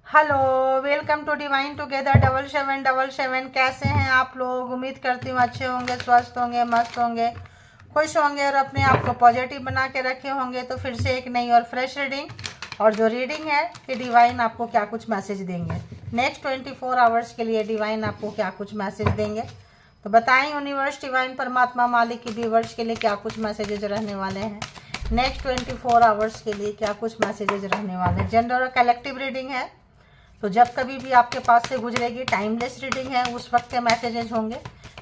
Hello, welcome to divine together 7777। कैसे हैं आप लोग? उम्मीद करती हूँ अच्छे होंगे, स्वस्थ होंगे, मस्त होंगे, खुश होंगे और अपने आप को पॉजिटिव बना के रखे होंगे। तो फिर से एक नई और फ्रेश रीडिंग, और जो रीडिंग है कि डिवाइन आपको क्या कुछ मैसेज देंगे नेक्स्ट 24 आवर्स के लिए। डिवाइन आपको क्या कुछ मैसेज देंगे तो बताएं यूनिवर्स, डिवाइन, परमात्मा, मालिक की व्यूवर्स के लिए क्या कुछ मैसेजेज रहने वाले हैं नेक्स्ट 24 आवर्स के लिए। क्या कुछ मैसेजेज रहने वाले हैं। जनरल और कलेक्टिव रीडिंग है, तो जब कभी भी आपके पास से गुजरेगी, टाइमलेस रीडिंग है, उस वक्त के मैसेजेस होंगे।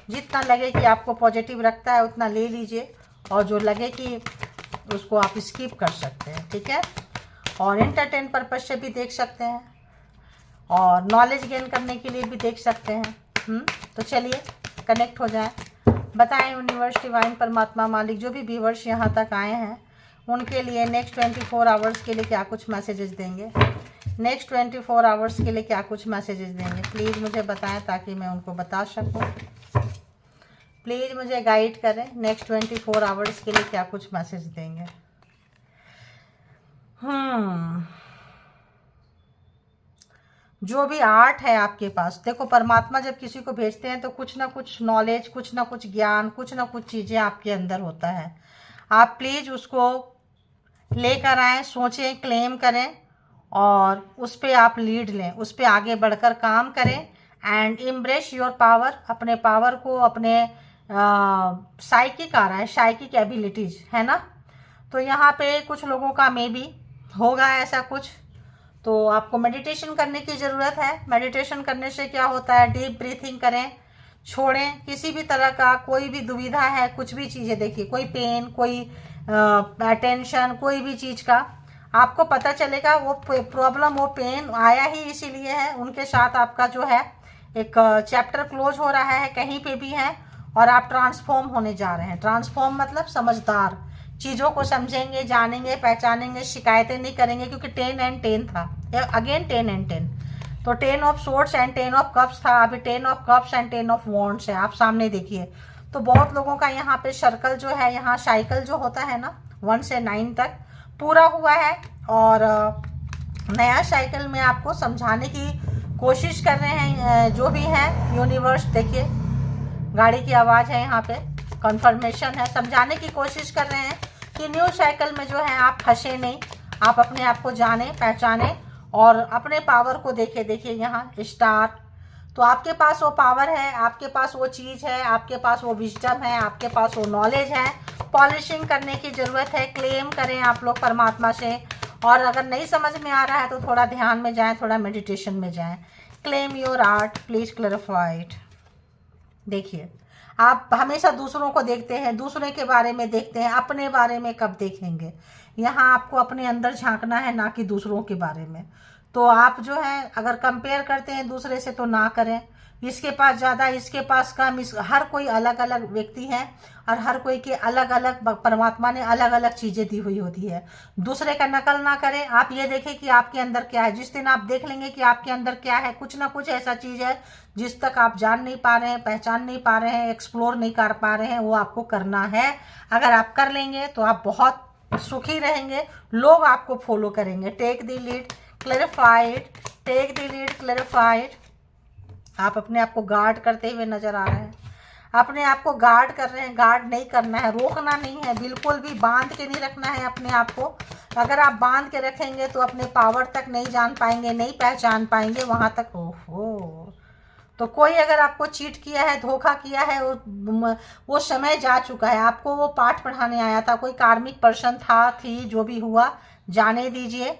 जितना लगे कि आपको पॉजिटिव रखता है उतना ले लीजिए, और जो लगे कि उसको आप स्किप कर सकते हैं, ठीक है। और एंटरटेन पर्पज से भी देख सकते हैं, और नॉलेज गेन करने के लिए भी देख सकते हैं। तो चलिए कनेक्ट हो जाए। बताएं यूनिवर्स, डिवाइन, परमात्मा, मालिक, जो भी व्यूवर्स यहाँ तक आए हैं उनके लिए नेक्स्ट 24 आवर्स के लिए क्या कुछ मैसेजेस देंगे। नेक्स्ट 24 आवर्स के लिए क्या कुछ मैसेजेस देंगे, प्लीज़ मुझे बताएं ताकि मैं उनको बता सकूं। प्लीज़ मुझे गाइड करें, नेक्स्ट 24 आवर्स के लिए क्या कुछ मैसेज देंगे। जो भी आर्ट है आपके पास, देखो परमात्मा जब किसी को भेजते हैं तो कुछ ना कुछ नॉलेज, कुछ ना कुछ ज्ञान, कुछ ना कुछ चीज़ें आपके अंदर होता है। आप प्लीज़ उसको लेकर आएँ, सोचें, क्लेम करें, और उस पर आप लीड लें, उस पर आगे बढ़कर काम करें। एंड एम्ब्रेस योर पावर, अपने पावर को, अपने साइकिक आ रहा है, साइकिक एबिलिटीज़ है ना। तो यहाँ पे कुछ लोगों का मे बी होगा ऐसा कुछ, तो आपको मेडिटेशन करने की ज़रूरत है। मेडिटेशन करने से क्या होता है, डीप ब्रीथिंग करें, छोड़ें किसी भी तरह का कोई भी दुविधा है, कुछ भी चीज़ें, देखिए कोई पेन, कोई टेंशन, कोई भी चीज़ का आपको पता चलेगा। वो प्रॉब्लम, वो पेन आया ही इसीलिए है। उनके साथ आपका जो है एक चैप्टर क्लोज हो रहा है, कहीं पे भी है, और आप ट्रांसफॉर्म होने जा रहे हैं। ट्रांसफॉर्म मतलब समझदार, चीज़ों को समझेंगे, जानेंगे, पहचानेंगे, शिकायतें नहीं करेंगे, क्योंकि 10 एंड 10 था, अगेन 10 एंड 10। तो 10 of swords and 10 of cups था, अभी 10 of cups and 10 of wands है। आप सामने देखिए, तो बहुत लोगों का यहाँ पे सर्कल जो है, यहाँ साइकिल जो होता है ना 1 से 9 तक पूरा हुआ है, और नया साइकिल में आपको समझाने की कोशिश कर रहे हैं जो भी है यूनिवर्स। देखिए गाड़ी की आवाज़ है, यहाँ पे कंफर्मेशन है, समझाने की कोशिश कर रहे हैं कि न्यू साइकिल में जो है आप फंसे नहीं, आप अपने आप को जाने, पहचाने, और अपने पावर को देखे। देखिए यहाँ स्टार, तो आपके पास वो पावर है, आपके पास वो चीज़ है, आपके पास वो विजडम है, आपके पास वो नॉलेज है। पॉलिशिंग करने की ज़रूरत है, क्लेम करें आप लोग परमात्मा से। और अगर नहीं समझ में आ रहा है तो थोड़ा ध्यान में जाएं, थोड़ा मेडिटेशन में जाएं। Claim your art, please clarify it. देखिए आप हमेशा दूसरों को देखते हैं, दूसरे के बारे में देखते हैं, अपने बारे में कब देखेंगे। यहाँ आपको अपने अंदर झांकना है, ना कि दूसरों के बारे में। तो आप जो है अगर कंपेयर करते हैं दूसरे से तो ना करें। इसके पास ज़्यादा, इसके पास कम, हर कोई अलग अलग व्यक्ति है, और हर कोई के अलग अलग परमात्मा ने अलग अलग चीज़ें दी हुई होती है। दूसरे का नकल ना करें। आप ये देखें कि आपके अंदर क्या है। जिस दिन आप देख लेंगे कि आपके अंदर क्या है, कुछ ना कुछ ऐसा चीज़ है जिस तक आप जान नहीं पा रहे हैं, पहचान नहीं पा रहे हैं, एक्सप्लोर नहीं कर पा रहे हैं, वो आपको करना है। अगर आप कर लेंगे तो आप बहुत सुखी रहेंगे, लोग आपको फॉलो करेंगे। Take the lead, clarified, take the lead, clarified. आप अपने आप को गार्ड करते हुए नजर आ रहे हैं, अपने आप को गार्ड कर रहे हैं। गार्ड नहीं करना है, रोकना नहीं है, बिल्कुल भी बांध के नहीं रखना है अपने आप को। अगर आप बांध के रखेंगे तो अपने पावर तक नहीं जान पाएंगे, नहीं पहचान पाएंगे वहां तक। ओहो, तो कोई अगर आपको चीट किया है, धोखा किया है, वो समय जा चुका है। आपको वो पाठ पढ़ाने आया था, कोई कार्मिक पर्सन था, थी, जो भी हुआ जाने दीजिए।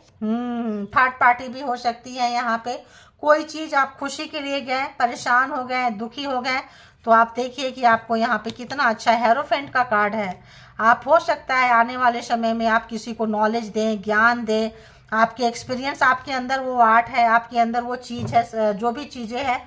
थर्ड पार्टी भी हो सकती है यहाँ पे। कोई चीज़ आप खुशी के लिए गए, परेशान हो गए, दुखी हो गए, तो आप देखिए कि आपको यहाँ पे कितना अच्छा हेरोफेंट का कार्ड है। आप हो सकता है आने वाले समय में आप किसी को नॉलेज दें, ज्ञान दें, आपके एक्सपीरियंस, आपके अंदर वो आर्ट है, आपके अंदर वो चीज़ है, जो भी चीज़ें हैं।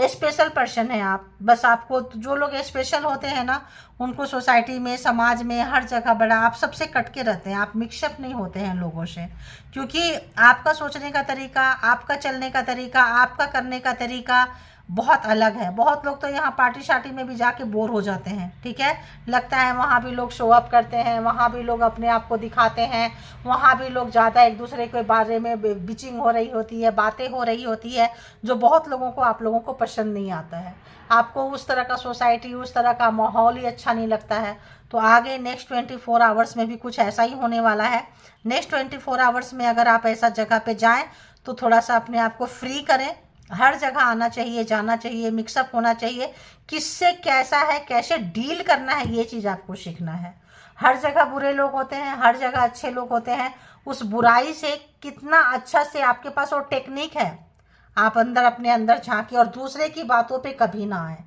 स्पेशल पर्सन है आप, बस आपको, जो लोग स्पेशल होते हैं ना, उनको सोसाइटी में, समाज में, हर जगह बड़ा, आप सबसे कट के रहते हैं, आप मिक्सअप नहीं होते हैं लोगों से, क्योंकि आपका सोचने का तरीका, आपका चलने का तरीका, आपका करने का तरीका बहुत अलग है। बहुत लोग तो यहाँ पार्टी शार्टी में भी जाके बोर हो जाते हैं, ठीक है। लगता है वहाँ भी लोग शो अप करते हैं, वहाँ भी लोग अपने आप को दिखाते हैं, वहाँ भी लोग ज़्यादा एक दूसरे के बारे में बिचिंग हो रही होती है, बातें हो रही होती है, जो बहुत लोगों को, आप लोगों को पसंद नहीं आता है। आपको उस तरह का सोसाइटी, उस तरह का माहौल ही अच्छा नहीं लगता है। तो आगे नेक्स्ट 24 आवर्स में भी कुछ ऐसा ही होने वाला है। नेक्स्ट 24 आवर्स में अगर आप ऐसा जगह पे जाएं तो थोड़ा सा अपने आप को फ्री करें। हर जगह आना चाहिए, जाना चाहिए, मिक्सअप होना चाहिए। किससे कैसा है, कैसे डील करना है, ये चीज़ आपको सीखना है। हर जगह बुरे लोग होते हैं, हर जगह अच्छे लोग होते हैं। उस बुराई से कितना अच्छा से आपके पास वो टेक्निक है, आप अंदर अपने अंदर झांके और दूसरे की बातों पे कभी ना आए।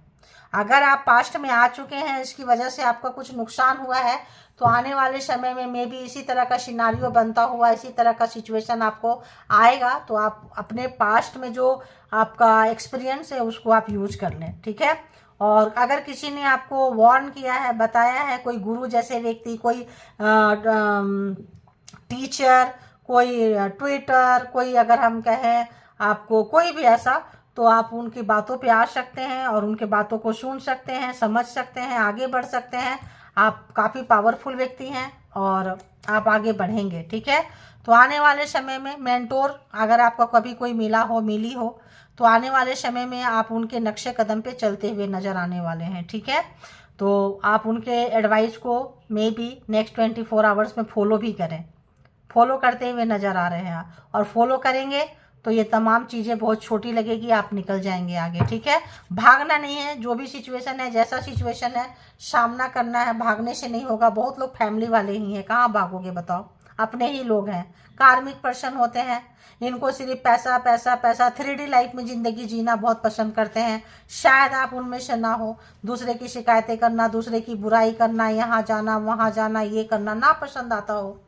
अगर आप पास्ट में आ चुके हैं, इसकी वजह से आपका कुछ नुकसान हुआ है, तो आने वाले समय में मे बी इसी तरह का सिनारियो बनता हुआ, इसी तरह का सिचुएशन आपको आएगा। तो आप अपने पास्ट में जो आपका एक्सपीरियंस है उसको आप यूज कर लें, ठीक है। और अगर किसी ने आपको वार्न किया है, बताया है, कोई गुरु जैसे व्यक्ति, कोई टीचर, कोई ट्विटर, कोई अगर हम कहें आपको कोई भी ऐसा, तो आप उनकी बातों पे आ सकते हैं और उनके बातों को सुन सकते हैं, समझ सकते हैं, आगे बढ़ सकते हैं। आप काफ़ी पावरफुल व्यक्ति हैं और आप आगे बढ़ेंगे, ठीक है। तो आने वाले समय में मेंटोर अगर आपको कभी कोई मिला हो, मिली हो, तो आने वाले समय में आप उनके नक्शे कदम पे चलते हुए नज़र आने वाले हैं, ठीक है। तो आप उनके एडवाइस को मे बी नेक्स्ट 24 आवर्स में फॉलो भी करें, फॉलो करते हुए नज़र आ रहे हैं। और फॉलो करेंगे तो ये तमाम चीज़ें बहुत छोटी लगेगी, आप निकल जाएंगे आगे, ठीक है। भागना नहीं है, जो भी सिचुएशन है, जैसा सिचुएशन है, सामना करना है, भागने से नहीं होगा। बहुत लोग फैमिली वाले ही हैं, कहाँ भागोगे बताओ, अपने ही लोग हैं। कार्मिक पर्सन होते हैं, इनको सिर्फ पैसा पैसा पैसा, 3D लाइफ में ज़िंदगी जीना बहुत पसंद करते हैं। शायद आप उनमें से ना हो। दूसरे की शिकायतें करना, दूसरे की बुराई करना, यहाँ जाना वहाँ जाना, ये करना ना पसंद आता हो,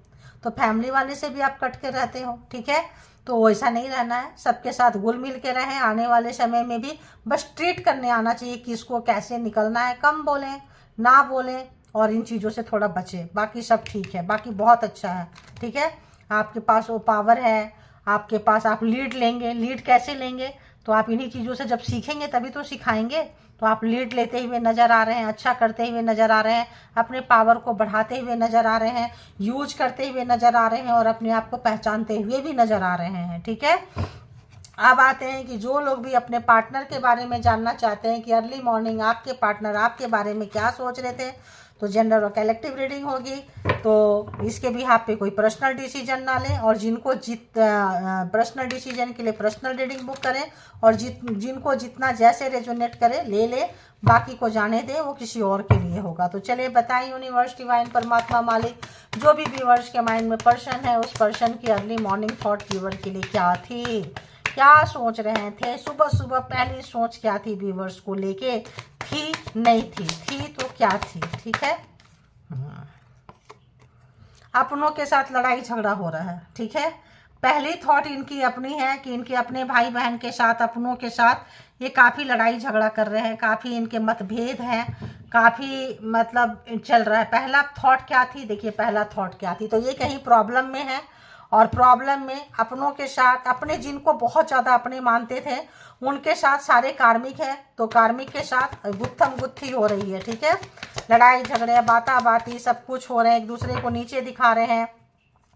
तो फैमिली वाले से भी आप कट के रहते हो, ठीक है। तो वैसा नहीं रहना है, सबके साथ घुल मिल के रहें। आने वाले समय में भी बस ट्रीट करने आना चाहिए, किसको कैसे निकलना है। कम बोलें, ना बोलें और इन चीज़ों से थोड़ा बचें। बाकी सब ठीक है, बाकी बहुत अच्छा है, ठीक है। आपके पास वो पावर है, आपके पास, आप लीड लेंगे। लीड कैसे लेंगे, तो आप इन्हीं चीज़ों से जब सीखेंगे तभी तो सिखाएंगे। तो आप लीड लेते हुए नज़र आ रहे हैं, अच्छा करते हुए नज़र आ रहे हैं, अपने पावर को बढ़ाते हुए नज़र आ रहे हैं, यूज करते हुए नज़र आ रहे हैं और अपने आप को पहचानते हुए भी नज़र आ रहे हैं, ठीक है। अब आते हैं कि जो लोग भी अपने पार्टनर के बारे में जानना चाहते हैं कि अर्ली मॉर्निंग आपके पार्टनर आपके बारे में क्या सोच रहे थे, तो जनरल और कलेक्टिव रीडिंग होगी। तो इसके भी आप पे कोई पर्सनल डिसीजन ना लें, और जिनको पर्सनल डिसीजन के लिए पर्सनल रीडिंग बुक करें, और जिनको जितना जैसे रेजोनेट करे ले ले, बाकी को जाने दें, वो किसी और के लिए होगा। तो चलिए बताएं यूनिवर्स, डिवाइन, परमात्मा, मालिक, जो भी व्यूवर्स के माइंड में पर्सन है, उस पर्सन की अर्ली मॉर्निंग थॉट व्यूवर के लिए क्या थी, क्या सोच रहे थे, सुबह सुबह पहली सोच क्या थी व्यूवर्स को लेके, थी नहीं थी तो क्या थी, ठीक है। अपनों के साथ लड़ाई झगड़ा हो रहा है, ठीक है। पहली थॉट इनकी अपनी है कि इनके अपने भाई बहन के साथ, अपनों के साथ ये काफ़ी लड़ाई झगड़ा कर रहे हैं, काफ़ी इनके मतभेद हैं, काफ़ी मतलब चल रहा है। पहला थॉट क्या थी, देखिए पहला थॉट क्या थी, तो ये कहीं प्रॉब्लम में है, और प्रॉब्लम में अपनों के साथ, अपने जिनको बहुत ज़्यादा अपने मानते थे उनके साथ सारे कार्मिक है, तो कार्मिक के साथ गुत्थम गुत्थी हो रही है, ठीक है। लड़ाई झगड़े, बाता बाती सब कुछ हो रहे हैं, एक दूसरे को नीचे दिखा रहे हैं।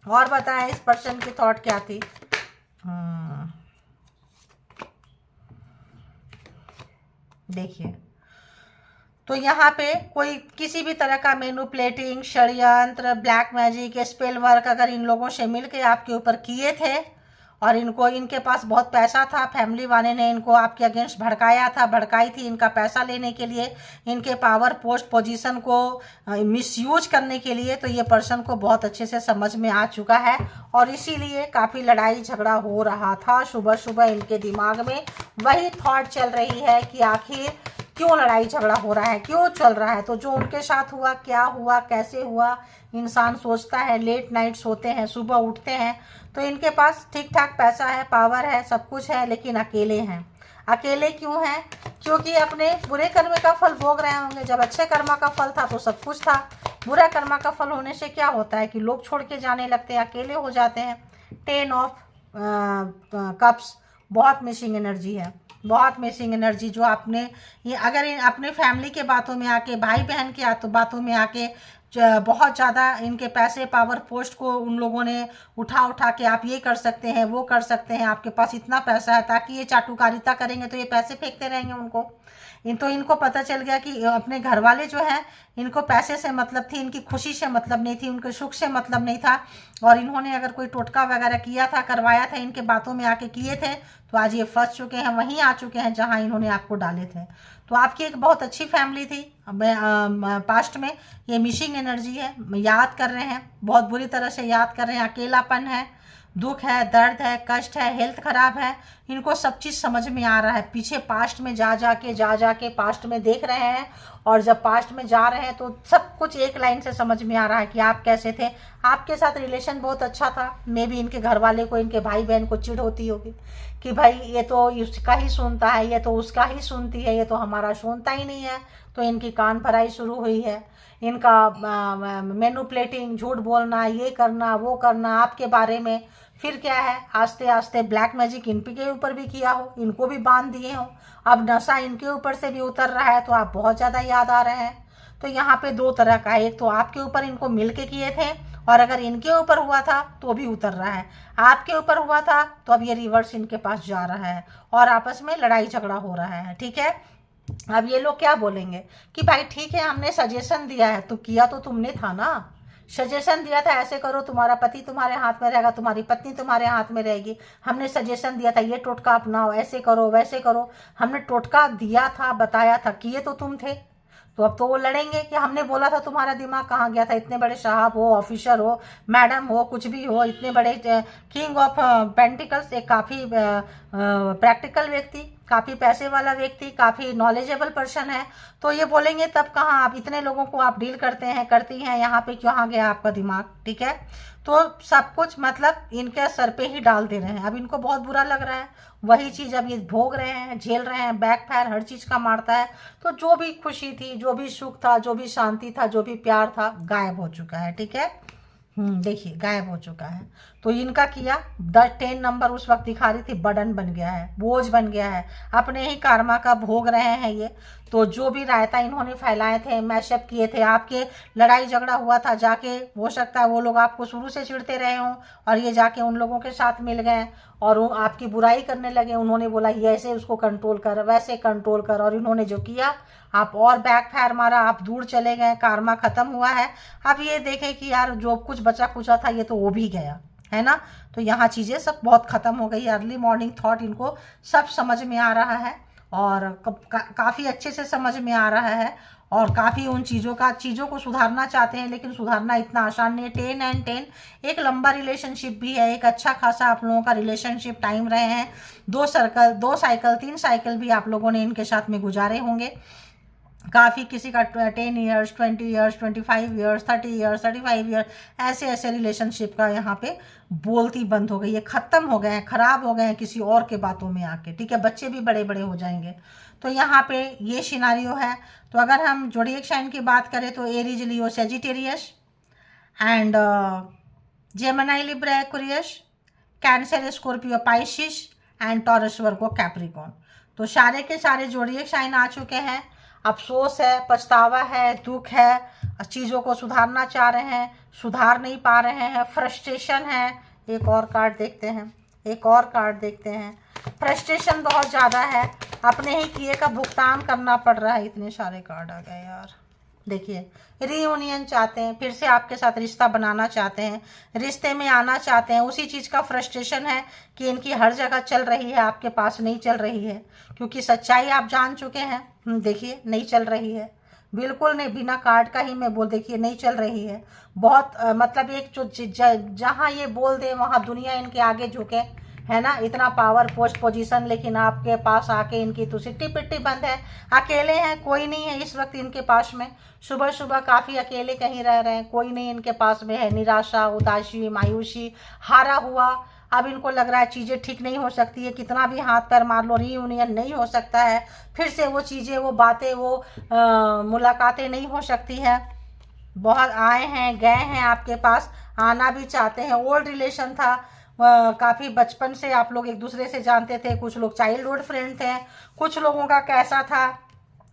और बताएं इस पर्सन की थॉट क्या थी। देखिए, तो यहाँ पे कोई किसी भी तरह का मैनिपुलेटिंग, षड्यंत्र, ब्लैक मैजिक, स्पेल वर्क अगर इन लोगों से मिलके आपके ऊपर किए थे, और इनको, इनके पास बहुत पैसा था, फैमिली वाले ने इनको आपके अगेंस्ट भड़काया था, भड़काई थी इनका पैसा लेने के लिए, इनके पावर, पोस्ट, पोजीशन को मिसयूज करने के लिए, तो ये पर्सन को बहुत अच्छे से समझ में आ चुका है। और इसीलिए काफ़ी लड़ाई झगड़ा हो रहा था। सुबह सुबह इनके दिमाग में वही थॉट चल रही है कि आखिर क्यों लड़ाई झगड़ा हो रहा है, क्यों चल रहा है। तो जो उनके साथ हुआ, क्या हुआ, कैसे हुआ, इंसान सोचता है, लेट नाइट सोते हैं, सुबह उठते हैं, तो इनके पास ठीक ठाक पैसा है, पावर है, सब कुछ है, लेकिन अकेले हैं। अकेले क्यों हैं, क्योंकि अपने बुरे कर्म का फल भोग रहे होंगे। जब अच्छे कर्म का फल था तो सब कुछ था, बुरा कर्म का फल होने से क्या होता है कि लोग छोड़ के जाने लगते हैं, अकेले हो जाते हैं। 10 ऑफ कप्स बहुत मिसिंग एनर्जी है, बहुत मिसिंग एनर्जी जो आपने ये अगर अपने फैमिली के बातों में आके, भाई बहन के बातों में आके बहुत ज़्यादा इनके पैसे, पावर, पोस्ट को उन लोगों ने उठा के आप ये कर सकते हैं, वो कर सकते हैं, आपके पास इतना पैसा है, ताकि ये चाटुकारिता करेंगे तो ये पैसे फेंकते रहेंगे उनको। इनको पता चल गया कि अपने घर वाले जो हैं, इनको पैसे से मतलब थी, इनकी खुशी से मतलब नहीं थी, उनके सुख से मतलब नहीं था। और इन्होंने अगर कोई टोटका वगैरह किया था, करवाया था, इनके बातों में आके किए थे, तो आज ये फंस चुके हैं, वहीं आ चुके हैं जहां इन्होंने आपको डाले थे। तो आपकी एक बहुत अच्छी फैमिली थी पास्ट में, ये मिसिंग एनर्जी है, याद कर रहे हैं, बहुत बुरी तरह से याद कर रहे हैं, अकेलापन है, दुख है, दर्द है, कष्ट है, हेल्थ खराब है, इनको सब चीज़ समझ में आ रहा है। पीछे पास्ट में जा के पास्ट में देख रहे हैं, और जब पास्ट में जा रहे हैं तो सब कुछ एक लाइन से समझ में आ रहा है कि आप कैसे थे, आपके साथ रिलेशन बहुत अच्छा था। मे भी इनके घर वाले को, इनके भाई बहन को चिढ़ होती होगी कि भाई ये तो उसका ही सुनता है, ये तो उसका ही सुनती है, ये तो हमारा सुनता ही नहीं है। तो इनकी कान भराई शुरू हुई है, इनका मैनिपुलेटिंग, झूठ बोलना, ये करना, वो करना आपके बारे में। फिर क्या है, आस्ते आस्ते ब्लैक मैजिक इन के ऊपर भी किया हो, इनको भी बांध दिए हो, अब नशा इनके ऊपर से भी उतर रहा है, तो आप बहुत ज़्यादा याद आ रहे हैं। तो यहाँ पे दो तरह का है, एक तो आपके ऊपर इनको मिल के किए थे, और अगर इनके ऊपर हुआ था तो भी उतर रहा है, आपके ऊपर हुआ था तो अब ये रिवर्स इनके पास जा रहा है, और आपस में लड़ाई झगड़ा हो रहा है। ठीक है, अब ये लोग क्या बोलेंगे कि भाई ठीक है, हमने सजेशन दिया है, तो किया तो तुमने था ना, सजेशन दिया था ऐसे करो, तुम्हारा पति तुम्हारे हाथ में रहेगा, तुम्हारी पत्नी तुम्हारे हाथ में रहेगी, हमने सजेशन दिया था ये टोटका अपनाओ, ऐसे करो, वैसे करो, हमने टोटका दिया था, बताया था, किए तो तुम थे। तो अब तो वो लड़ेंगे कि हमने बोला था, तुम्हारा दिमाग कहाँ गया था, इतने बड़े साहब हो, ऑफिसर हो, मैडम हो, कुछ भी हो, इतने बड़े किंग ऑफ पेंटिकल्स, एक काफ़ी प्रैक्टिकल व्यक्ति, काफ़ी पैसे वाला व्यक्ति, काफ़ी नॉलेजेबल पर्सन है, तो ये बोलेंगे तब कहाँ, आप इतने लोगों को आप डील करते हैं, करती हैं, यहाँ पे कहाँ गया आपका दिमाग। ठीक है, तो सब कुछ मतलब इनके सर पे ही डाल दे रहे हैं। अब इनको बहुत बुरा लग रहा है, वही चीज़ अब ये भोग रहे हैं, झेल रहे हैं, बैकफायर हर चीज़ का मारता है। तो जो भी खुशी थी, जो भी सुख था, जो भी शांति था, जो भी प्यार था, गायब हो चुका है। ठीक है, देखिए गायब हो चुका है। तो इनका किया 10 नंबर उस वक्त दिखा रही थी, बर्डन बन गया है, बोझ बन गया है, अपने ही कर्मा का भोग रहे हैं ये। तो जो भी रायता इन्होंने फैलाए थे, मैशअप किए थे, आपके लड़ाई झगड़ा हुआ था, जाके हो सकता है वो लोग आपको शुरू से चिढ़ते रहे हों, और ये जाके उन लोगों के साथ मिल गए और वो आपकी बुराई करने लगे। उन्होंने बोला ये ऐसे उसको कंट्रोल कर, वैसे कंट्रोल कर, और इन्होंने जो किया आप और बैकफायर मारा, आप दूर चले गए, कार्मा खत्म हुआ है। अब ये देखें कि यार जो कुछ बचा कुचा था ये तो वो भी गया है ना। तो यहाँ चीज़ें सब बहुत ख़त्म हो गई। अर्ली मॉर्निंग थॉट इनको सब समझ में आ रहा है, और काफ़ी अच्छे से समझ में आ रहा है, और काफ़ी उन चीज़ों को सुधारना चाहते हैं, लेकिन सुधारना इतना आसान नहीं है। 10 and 10 एक लंबा रिलेशनशिप भी है, एक अच्छा खासा आप लोगों का रिलेशनशिप टाइम रहे हैं, 2 साइकिल 3 साइकिल भी आप लोगों ने इनके साथ में गुजारे होंगे। काफ़ी किसी का 10 years, 20 years, 25 years, 30 years, 35 years, ऐसे ऐसे रिलेशनशिप का यहाँ पे बोलती बंद हो गई है, ख़त्म हो गए हैं, ख़राब हो गए हैं किसी और के बातों में आके। ठीक है, बच्चे भी बड़े बड़े हो जाएंगे। तो यहाँ पे ये सिनारियो है। तो अगर हम ज़ोडिएक साइन की बात करें तो Aries, Leo, Sagittarius and Gemini, Libra, Aquarius, cancer, Scorpio, Pisces and taurus, Virgo, Capricorn. तो सारे के सारे ज़ोडिएक साइन आ चुके हैं। अफसोस है, पछतावा है, दुख है, चीज़ों को सुधारना चाह रहे हैं, सुधार नहीं पा रहे हैं, फ्रस्ट्रेशन है। एक और कार्ड देखते हैं, एक और कार्ड देखते हैं। फ्रस्ट्रेशन बहुत ज़्यादा है, अपने ही किए का भुगतान करना पड़ रहा है। इतने सारे कार्ड आ गए यार। देखिए, रीयूनियन चाहते हैं, फिर से आपके साथ रिश्ता बनाना चाहते हैं, रिश्ते में आना चाहते हैं। उसी चीज़ का फ्रस्ट्रेशन है कि इनकी हर जगह चल रही है, आपके पास नहीं चल रही है, क्योंकि सच्चाई आप जान चुके हैं। देखिए नहीं चल रही है, बिल्कुल नहीं, बिना कार्ड का ही मैं बोल, देखिए नहीं चल रही है। बहुत मतलब एक जो जहाँ ये बोल दे वहाँ दुनिया इनके आगे झुके, है ना, इतना पावर, पोस्ट, पोजीशन, लेकिन आपके पास आके इनकी तो सिट्टी पिट्टी बंद है, अकेले हैं, कोई नहीं है इस वक्त इनके पास में। सुबह सुबह काफ़ी अकेले कहीं रह रहे हैं, कोई नहीं इनके पास में है। निराशा, उदासी, मायूसी, हारा हुआ। अब इनको लग रहा है चीज़ें ठीक नहीं हो सकती है, कितना भी हाथ पैर मार लो रीयूनियन नहीं हो सकता है, फिर से वो चीज़ें, वो बातें, वो मुलाकातें नहीं हो सकती है। बहुत आए हैं, गए हैं, आपके पास आना भी चाहते हैं। ओल्ड रिलेशन था काफ़ी बचपन से आप लोग एक दूसरे से जानते थे, कुछ लोग चाइल्डहुड फ्रेंड थे, कुछ लोगों का कैसा था,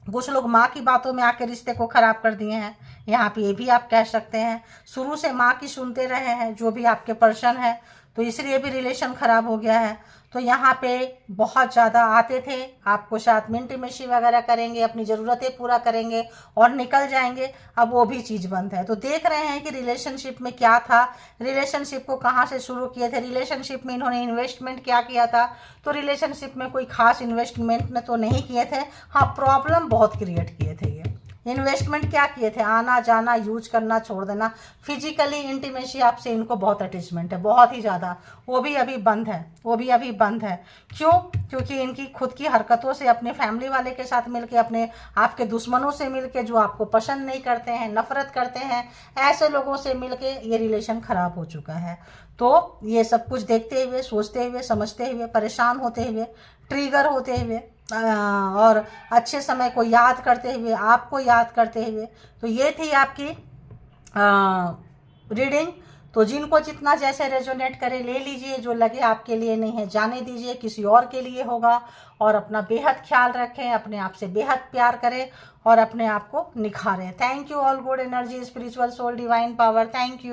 कुछ लोग माँ की बातों में आके रिश्ते को ख़राब कर दिए हैं, यहाँ पे ये भी आप कह सकते हैं। शुरू से माँ की सुनते रहे हैं जो भी आपके पर्सन है, तो इसलिए भी रिलेशन ख़राब हो गया है। तो यहाँ पे बहुत ज़्यादा आते थे, आपको साथ में इंटीमेसी वगैरह करेंगे, अपनी ज़रूरतें पूरा करेंगे और निकल जाएंगे। अब वो भी चीज़ बंद है। तो देख रहे हैं कि रिलेशनशिप में क्या था, रिलेशनशिप को कहाँ से शुरू किए थे, रिलेशनशिप में इन्होंने इन्वेस्टमेंट क्या किया था। तो रिलेशनशिप में कोई खास इन्वेस्टमेंट ने तो नहीं किए थे, हाँ प्रॉब्लम बहुत क्रिएट किए थे। ये इन्वेस्टमेंट क्या किए थे, आना जाना, यूज करना, छोड़ देना। फिजिकली इंटीमेसी आपसे इनको बहुत अटैचमेंट है, बहुत ही ज़्यादा। वो भी अभी बंद है, वो भी अभी बंद है। क्यों? क्योंकि इनकी खुद की हरकतों से, अपने फैमिली वाले के साथ मिलके, अपने आपके दुश्मनों से मिलके, जो आपको पसंद नहीं करते हैं, नफरत करते हैं, ऐसे लोगों से मिलके ये रिलेशन खराब हो चुका है। तो ये सब कुछ देखते हुए, सोचते हुए, समझते हुए, परेशान होते हुए, ट्रिगर होते हुए, और अच्छे समय को याद करते हुए, आपको याद करते हुए, तो ये थी आपकी रीडिंग। तो जिनको जितना जैसे रेजोनेट करे ले लीजिए, जो लगे आपके लिए नहीं है जाने दीजिए, किसी और के लिए होगा। और अपना बेहद ख्याल रखें, अपने आप से बेहद प्यार करें और अपने आप को निखारें। Thank you all good energy, spiritual soul, divine power. Thank you.